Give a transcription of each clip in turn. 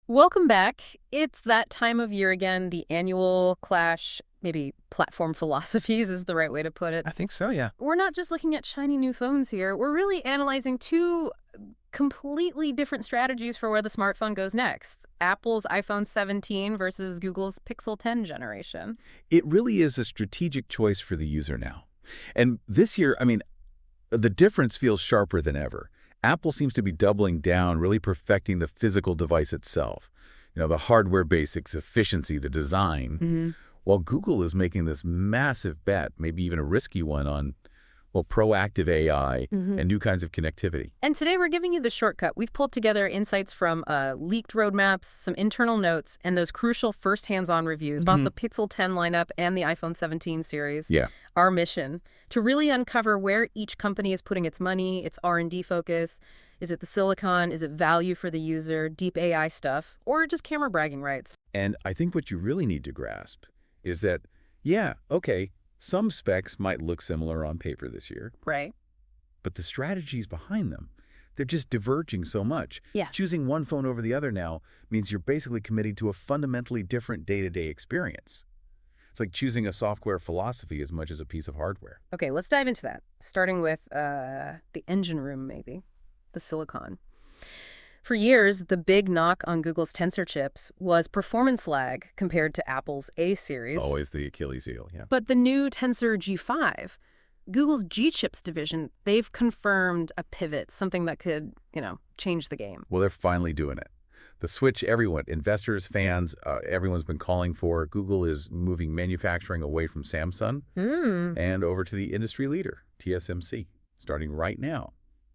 Welcome back. It's that time of year again, the annual clash, maybe platform philosophies is the right way to put it. I think so, yeah. We're not just looking at shiny new phones here. We're really analyzing two completely different strategies for where the smartphone goes next. Apple's iPhone 17 versus Google's Pixel 10 generation. It really is a strategic choice for the user now. And this year, the difference feels sharper than ever. Apple seems to be doubling down, really perfecting the physical device itself. The hardware basics, efficiency, the design. While Google is making this massive bet, maybe even a risky one on, proactive AI and new kinds of connectivity. And today we're giving you the shortcut. We've pulled together insights from leaked roadmaps, some internal notes, and those crucial first hands-on reviews about the Pixel 10 lineup and the iPhone 17 series. Yeah. Our mission, to really uncover where each company is putting its money, its R&D focus. Is it the silicon? Is it value for the user, deep AI stuff, or just camera bragging rights? And I think what you really need to grasp is that, some specs might look similar on paper this year, Right. but the strategies behind them, they're just diverging so much. Yeah. Choosing one phone over the other now means you're basically committing to a fundamentally different day-to-day experience. It's like choosing a software philosophy as much as a piece of hardware. Okay, let's dive into that, starting with the engine room, maybe, the silicon. For years, the big knock on Google's Tensor chips was performance lag compared to Apple's A series. Always the Achilles heel, yeah. But the new Tensor G5, Google's G-chips division, they've confirmed a pivot, something that could, change the game. Well, they're finally doing it. The switch everyone, investors, fans, everyone's been calling for. Google is moving manufacturing away from Samsung and over to the industry leader, TSMC, starting right now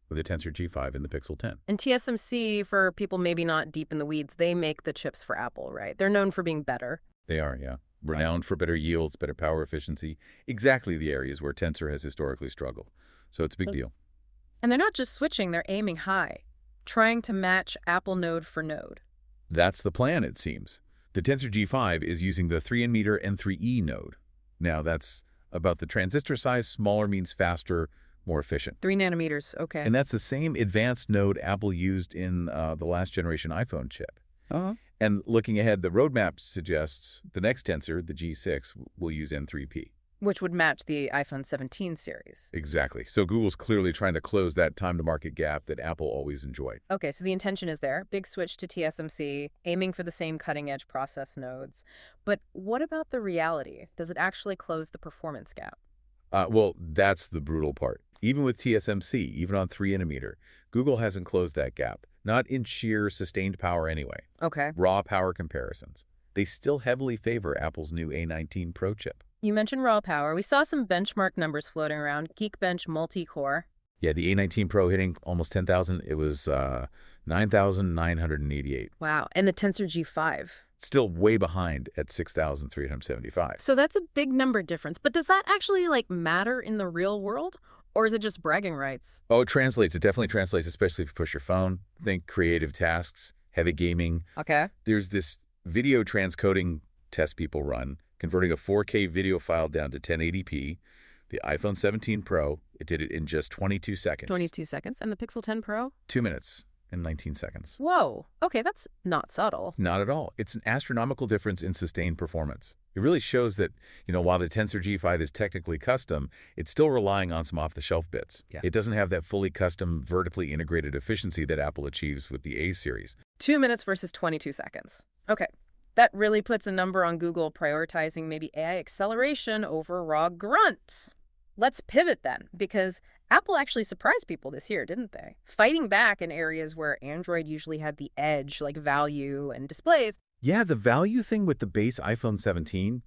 with the Tensor G5 and the Pixel 10. And TSMC, for people maybe not deep in the weeds, they make the chips for Apple, right? They're known for being better. They are, yeah. Renowned for better yields, better power efficiency, exactly the areas where Tensor has historically struggled. So it's a big deal. And they're not just switching, they're aiming high, trying to match Apple node for node. That's the plan, it seems. The Tensor G5 is using the 3nm and 3E node. Now, that's about the transistor size. Smaller means faster, more efficient. 3 nanometers, okay. And that's the same advanced node Apple used in the last generation iPhone chip. And looking ahead, the roadmap suggests the next Tensor, the G6, will use N3P. Which would match the iPhone 17 series. Exactly. So Google's clearly trying to close that time-to-market gap that Apple always enjoyed. Okay, so the intention is there. Big switch to TSMC, aiming for the same cutting-edge process nodes. But what about the reality? Does it actually close the performance gap? Well, that's the brutal part. Even with TSMC, even on 3nm, Google hasn't closed that gap. Not in sheer sustained power anyway. Okay. Raw power comparisons. They still heavily favor Apple's new A19 Pro chip. You mentioned raw power. We saw some benchmark numbers floating around. Geekbench multi-core. Yeah, the A19 Pro hitting almost 10,000. It was 9,988. Wow. And the Tensor G5. Still way behind at 6,375. So that's a big number difference. But does that actually, matter in the real world? Or is it just bragging rights? Oh, it translates. It definitely translates, especially if you push your phone. Think creative tasks, heavy gaming. Okay. There's this video transcoding test people run, converting a 4K video file down to 1080p. The iPhone 17 Pro, it did it in just 22 seconds. 22 seconds. And the Pixel 10 Pro? 2 minutes and 19 seconds. Whoa. Okay, that's not subtle. Not at all. It's an astronomical difference in sustained performance. It really shows that, while the Tensor G5 is technically custom, it's still relying on some off-the-shelf bits. Yeah. It doesn't have that fully custom, vertically integrated efficiency that Apple achieves with the A series. 2 minutes versus 22 seconds. Okay. That really puts a number on Google prioritizing maybe AI acceleration over raw grunt. Let's pivot then, because Apple actually surprised people this year, didn't they? Fighting back in areas where Android usually had the edge, like value and displays. Yeah, the value thing with the base iPhone 17,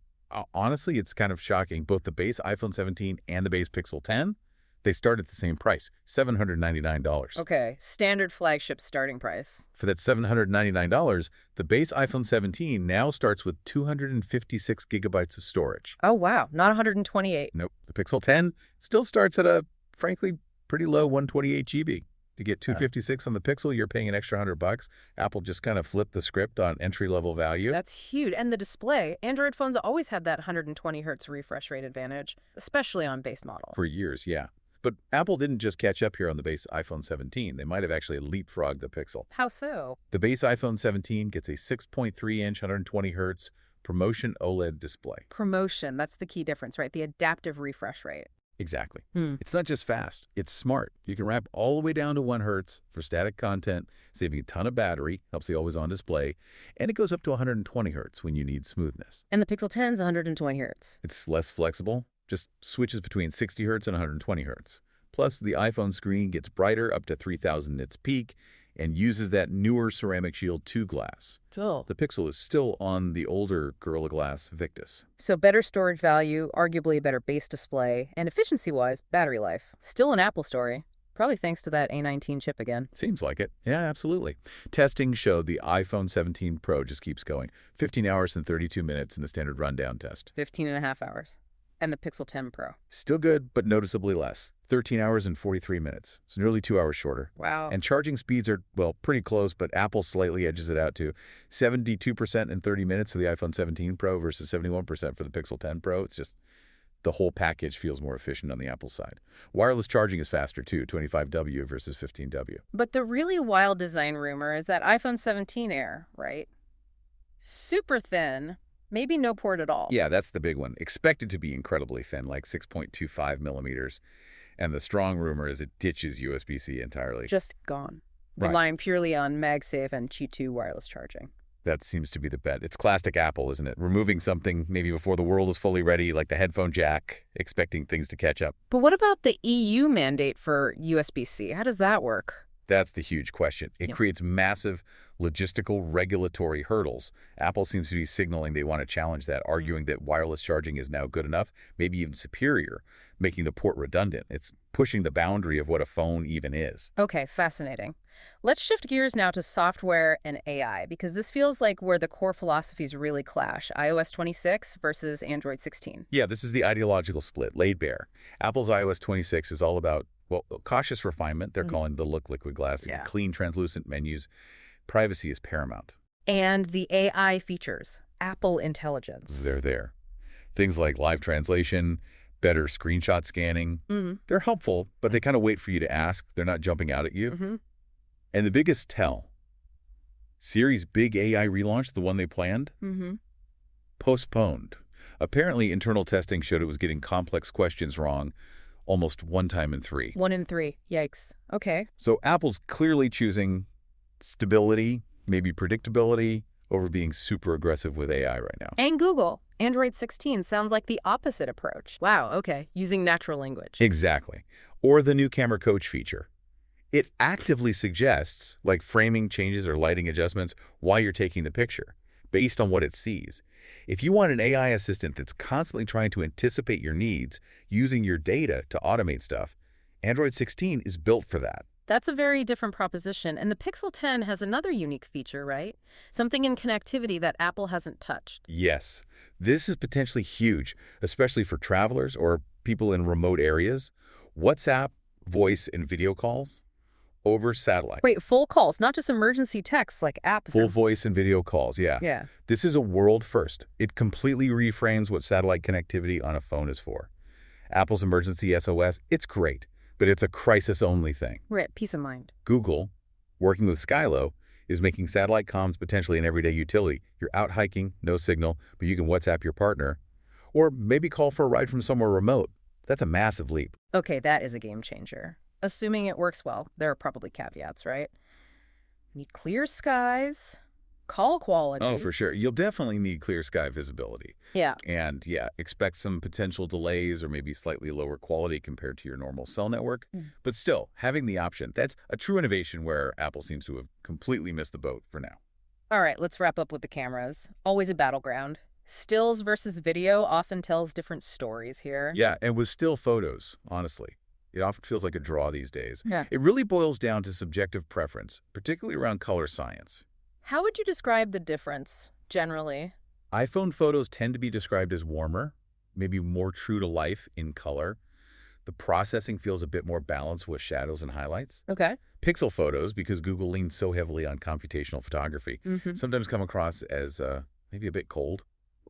honestly, it's kind of shocking. Both the base iPhone 17 and the base Pixel 10, they start at the same price, $799. Okay, standard flagship starting price. For that $799, the base iPhone 17 now starts with 256 gigabytes of storage. Oh, wow. Not 128. Nope. The Pixel 10 still starts at a, frankly, pretty low 128 GB. To get 256 on the Pixel, you're paying an extra $100. Apple just kind of flipped the script on entry-level value. That's huge. And the display. Android phones always had that 120 hertz refresh rate advantage, especially on base model. For years, yeah. But Apple didn't just catch up here on the base iPhone 17. They might have actually leapfrogged the Pixel. How so? The base iPhone 17 gets a 6.3-inch 120 hertz Promotion OLED display. Promotion, that's the key difference, right? The adaptive refresh rate. Exactly. Hmm. It's not just fast, it's smart. You can wrap all the way down to 1 hertz for static content, saving a ton of battery, helps the always-on display, and it goes up to 120 hertz when you need smoothness. And the Pixel 10's 120 hertz. It's less flexible, just switches between 60 hertz and 120 hertz. Plus, the iPhone screen gets brighter up to 3,000 nits peak and uses that newer Ceramic Shield 2 glass. Cool. The Pixel is still on the older Gorilla Glass Victus. So better storage value, arguably a better base display, and efficiency-wise, battery life. Still an Apple story. Probably thanks to that A19 chip again. Seems like it. Yeah, absolutely. Testing showed the iPhone 17 Pro just keeps going. 15 hours and 32 minutes in the standard rundown test. 15 and a half hours. And the Pixel 10 Pro. Still good, but noticeably less. 13 hours and 43 minutes. It's nearly 2 hours shorter. Wow. And charging speeds are, well, pretty close, but Apple slightly edges it out to 72% in 30 minutes for the iPhone 17 Pro versus 71% for the Pixel 10 Pro. It's just the whole package feels more efficient on the Apple side. Wireless charging is faster, too, 25W versus 15W. But the really wild design rumor is that iPhone 17 Air, right? Super thin, maybe no port at all. Yeah, that's the big one. Expected to be incredibly thin, like 6.25 millimeters. And the strong rumor is it ditches USB-C entirely. Just gone. Right. Relying purely on MagSafe and Qi2 wireless charging. That seems to be the bet. It's classic Apple, isn't it? Removing something maybe before the world is fully ready, like the headphone jack, expecting things to catch up. But what about the EU mandate for USB-C? How does that work? That's the huge question. It Yep. creates massive logistical regulatory hurdles. Apple seems to be signaling they want to challenge that, arguing that wireless charging is now good enough, maybe even superior, making the port redundant. It's pushing the boundary of what a phone even is. Okay, fascinating. Let's shift gears now to software and AI, because this feels like where the core philosophies really clash. iOS 26 versus Android 16. Yeah, this is the ideological split, laid bare. Apple's iOS 26 is all about, well, cautious refinement. They're calling the look liquid glass. Yeah. Clean, translucent menus. Privacy is paramount. And the AI features, Apple Intelligence. They're there. Things like live translation, better screenshot scanning. They're helpful, but they kind of wait for you to ask. They're not jumping out at you. And the biggest tell, Siri's big AI relaunch, the one they planned, postponed. Apparently, internal testing showed it was getting complex questions wrong almost 1 time in 3. 1 in 3. Yikes. Okay. So Apple's clearly choosing stability, maybe predictability, over being super aggressive with AI right now. And Google. Android 16 sounds like the opposite approach. Wow, okay. Using natural language. Exactly. Or the new camera coach feature. It actively suggests, like framing changes or lighting adjustments while you're taking the picture, based on what it sees. If you want an AI assistant that's constantly trying to anticipate your needs, using your data to automate stuff, Android 16 is built for that. That's a very different proposition. And the Pixel 10 has another unique feature, right? Something in connectivity that Apple hasn't touched. Yes, this is potentially huge, especially for travelers or people in remote areas. WhatsApp, voice, and video calls over satellite. Wait, full calls, not just emergency texts like app. Full voice and video calls, yeah. Yeah. This is a world first. It completely reframes what satellite connectivity on a phone is for. Apple's emergency SOS, it's great, but it's a crisis-only thing. Right, peace of mind. Google, working with Skylo, is making satellite comms potentially an everyday utility. You're out hiking, no signal, but you can WhatsApp your partner. Or maybe call for a ride from somewhere remote. That's a massive leap. Okay, that is a game changer. Assuming it works well. There are probably caveats, right? Need clear skies, call quality. Oh, for sure. You'll definitely need clear sky visibility. Yeah. And yeah, expect some potential delays or maybe slightly lower quality compared to your normal cell network. But still, having the option, that's a true innovation where Apple seems to have completely missed the boat for now. All right, let's wrap up with the cameras. Always a battleground. Stills versus video often tells different stories here. Yeah, and with still photos, honestly. It often feels like a draw these days. Yeah. It really boils down to subjective preference, particularly around color science. How would you describe the difference, generally? iPhone photos tend to be described as warmer, maybe more true to life in color. The processing feels a bit more balanced with shadows and highlights. Okay. Pixel photos, because Google leans so heavily on computational photography, sometimes come across as maybe a bit cold.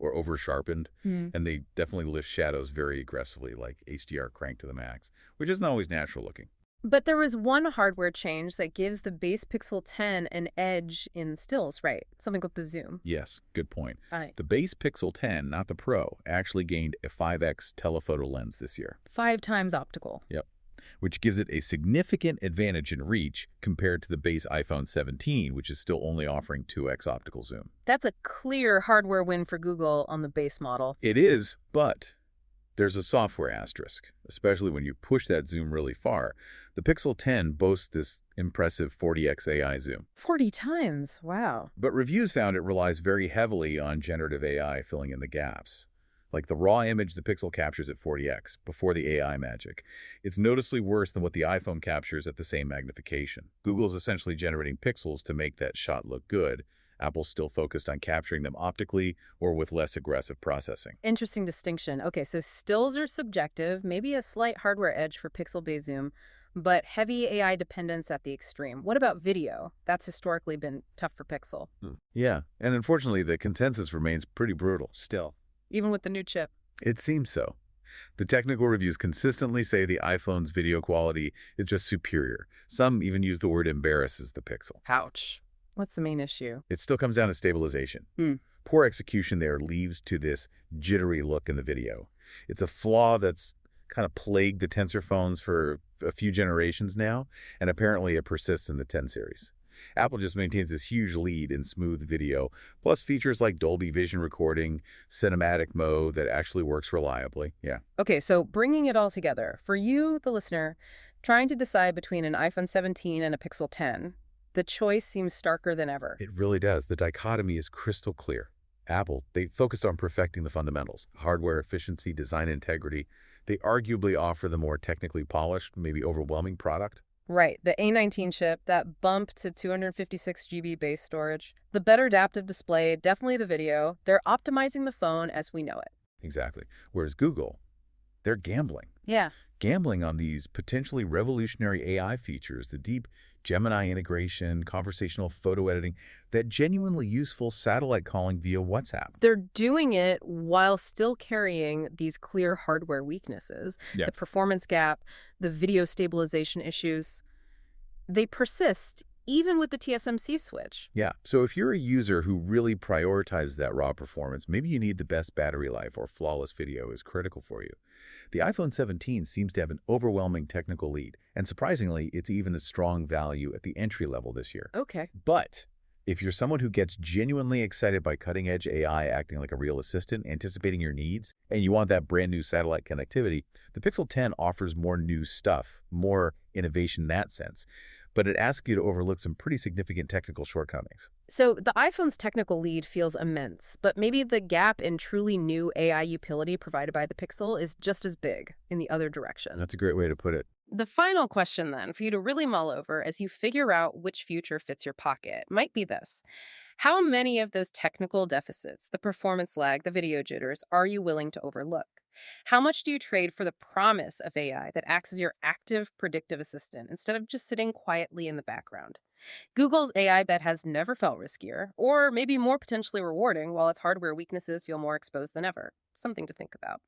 or over-sharpened, Hmm. and they definitely lift shadows very aggressively, like HDR cranked to the max, which isn't always natural looking. But there was one hardware change that gives the base Pixel 10 an edge in stills, right? Something with the zoom. Yes, good point. Right. The base Pixel 10, not the Pro, actually gained a 5x telephoto lens this year. 5 times optical. Yep. Which gives it a significant advantage in reach compared to the base iPhone 17, which is still only offering 2x optical zoom. That's a clear hardware win for Google on the base model. It is, but there's a software asterisk, especially when you push that zoom really far. The Pixel 10 boasts this impressive 40x AI zoom. 40 times. Wow. But reviews found it relies very heavily on generative AI filling in the gaps. Like the raw image the Pixel captures at 40x, before the AI magic. It's noticeably worse than what the iPhone captures at the same magnification. Google's essentially generating pixels to make that shot look good. Apple's still focused on capturing them optically or with less aggressive processing. Interesting distinction. Okay, so stills are subjective, maybe a slight hardware edge for pixel-based zoom, but heavy AI dependence at the extreme. What about video? That's historically been tough for Pixel, Yeah, and unfortunately, the consensus remains pretty brutal still. even with the new chip. It seems so. The technical reviews consistently say the iPhone's video quality is just superior. Some even use the word embarrasses the Pixel. Ouch. What's the main issue? It still comes down to stabilization. Hmm. Poor execution there leads to this jittery look in the video. It's a flaw that's kind of plagued the Tensor phones for a few generations now, and apparently it persists in the 10 series. Apple just maintains this huge lead in smooth video, plus features like Dolby Vision recording, cinematic mode that actually works reliably. Yeah. Okay, so bringing it all together, for you, the listener, trying to decide between an iPhone 17 and a Pixel 10, the choice seems starker than ever. It really does. The dichotomy is crystal clear. Apple, they focused on perfecting the fundamentals, hardware efficiency, design integrity. They arguably offer the more technically polished, maybe overwhelming product. Right, the A19 chip, that bump to 256 GB base storage, the better adaptive display, definitely the video. They're optimizing the phone as we know it. Exactly. Whereas Google, they're gambling. Yeah. Gambling on these potentially revolutionary AI features, the deep Gemini integration, conversational photo editing, that genuinely useful satellite calling via WhatsApp. They're doing it while still carrying these clear hardware weaknesses. Yes. The performance gap, the video stabilization issues, they persist even with the TSMC switch. Yeah. So if you're a user who really prioritizes that raw performance, maybe you need the best battery life or flawless video is critical for you. The iPhone 17 seems to have an overwhelming technical lead, and surprisingly, it's even a strong value at the entry level this year. Okay. But if you're someone who gets genuinely excited by cutting-edge AI acting like a real assistant, anticipating your needs, and you want that brand new satellite connectivity, the Pixel 10 offers more new stuff, more innovation in that sense. But it asks you to overlook some pretty significant technical shortcomings. So the iPhone's technical lead feels immense, but maybe the gap in truly new AI utility provided by the Pixel is just as big in the other direction. That's a great way to put it. The final question, then, for you to really mull over as you figure out which future fits your pocket, might be this. How many of those technical deficits, the performance lag, the video jitters, are you willing to overlook? How much do you trade for the promise of AI that acts as your active predictive assistant instead of just sitting quietly in the background? Google's AI bet has never felt riskier, or maybe more potentially rewarding, while its hardware weaknesses feel more exposed than ever. Something to think about.